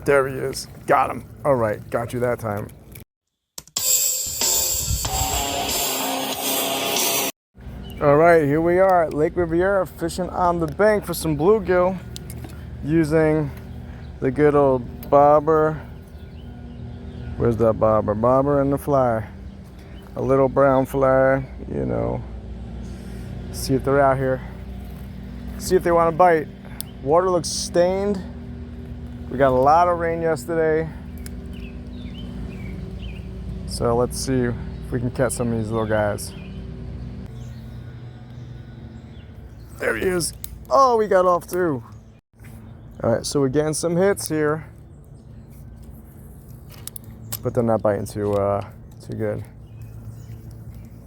There he is. Got him. All right, got you that time. All right, here we are at Lake Riviera fishing on the bank for some bluegill using the good old bobber. Where's that bobber? Bobber and the fly. A little brown fly, you know. See if they're out here. See if they want to bite. Water looks stained. We got a lot of rain yesterday. So let's see if we can catch some of these little guys. There he is. Oh, we got off too. All right, so we're getting some hits here, but they're not biting too good.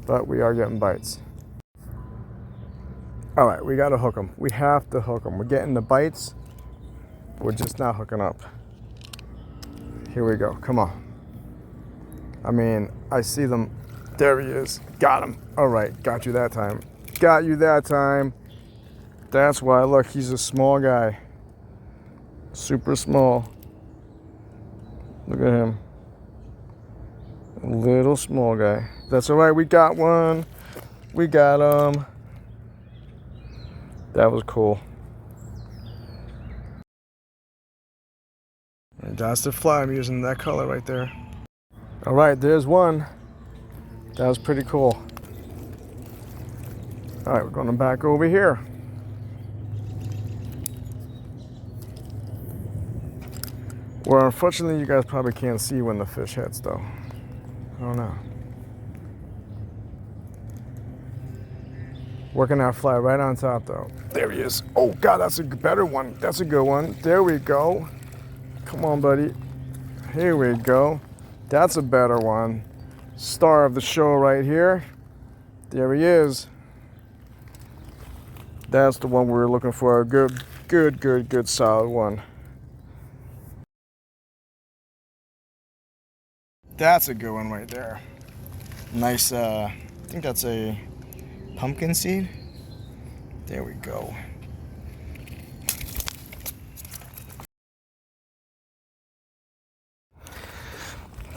But we are getting bites. All right, we gotta hook them. We have to hook them. We're getting the bites. We're just not hooking up. Here we go. Come on. I mean, I see them. There he is. Got him. All right, got you that time. Got you that time. That's why, look, he's a small guy. Super small. Look at him. A little small guy. That's all right, we got one. We got him. That was cool. And that's the fly. I'm using that color right there. All right, there's one. That was pretty cool. All right, we're going back over here. Well, unfortunately, you guys probably can't see when the fish hits, though. I don't know. Working that fly right on top, though. There he is. Oh, God, that's a better one. That's a good one. There we go. Come on, buddy. Here we go. That's a better one. Star of the show right here. There he is. That's the one we were looking for. A good, solid one. That's a good one right there. Nice, I think that's a pumpkin seed. There we go.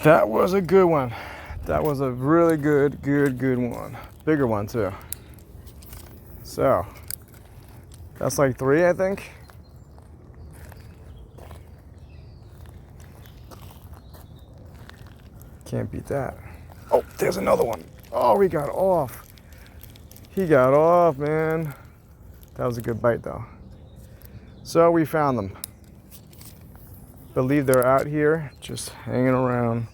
That was a good one. That was a really good one. Bigger one too. So, that's like 3, I think. Can't beat that. Oh, there's another one. Oh, we got off. He got off, man. That was a good bite, though. So we found them. Believe they're out here, just hanging around.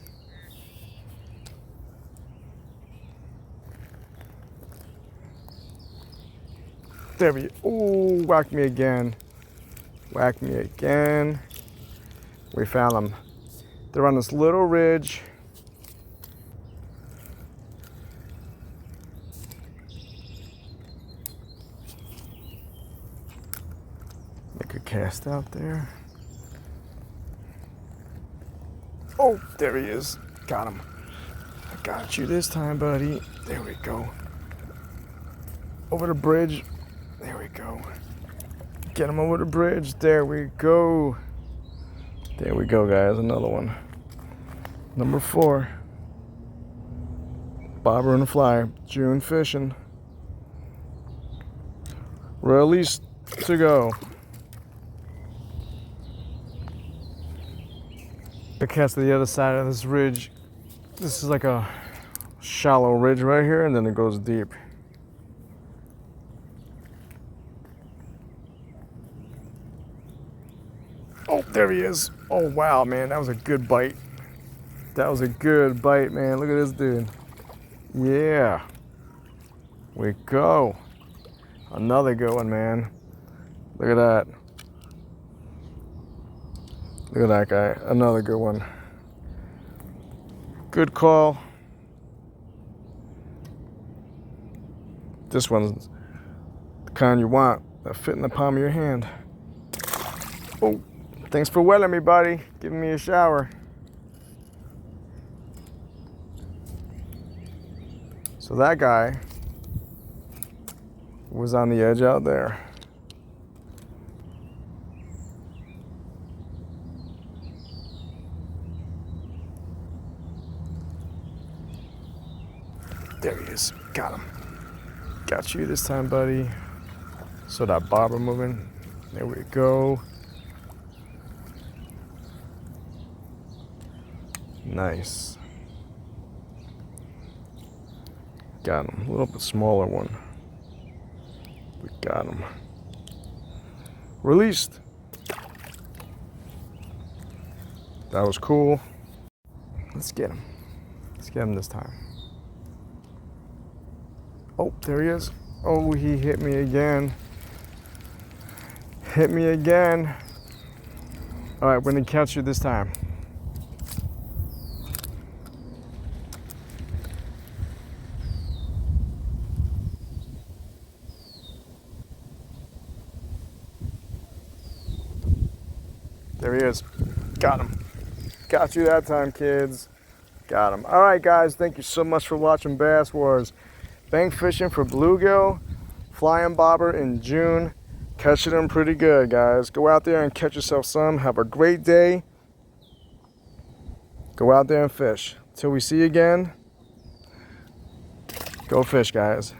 There we go. Ooh, whack me again. Whack me again. We found them. They're on this little ridge. Make a cast out there. Oh, there he is. Got him. I got you this time, buddy. There we go. Over the bridge. There we go. Get him over the bridge. There we go. There we go, guys. Another one. Number 4. Bobber and the fly. June fishing. Release to go. I cast to the other side of this ridge. This is like a shallow ridge right here, and then it goes deep. Oh, there he is. Oh, wow, man. That was a good bite. That was a good bite, man. Look at this dude. Yeah. We go. Another good one, man. Look at that. Look at that guy. Another good one. Good call. This one's the kind you want that fit in the palm of your hand. Oh, thanks for wetting me, buddy. Giving me a shower. So that guy was on the edge out there. there he is. Got him. Got you this time, buddy. So that bobber moving. There we go. Nice. Got him. A little bit smaller one. We got him. Released. That was cool. Let's get him. Let's get him this time. Oh, there he is. Oh, he hit me again. Hit me again. All right, we're gonna catch you this time. There he is. Got him. Got you that time, kids. Got him. All right, guys. Thank you so much for watching Bass Wars. Bank fishing for bluegill, flying bobber in June. Catching them pretty good, guys. Go out there and catch yourself some. Have a great day. Go out there and fish. Till we see you again, go fish, guys.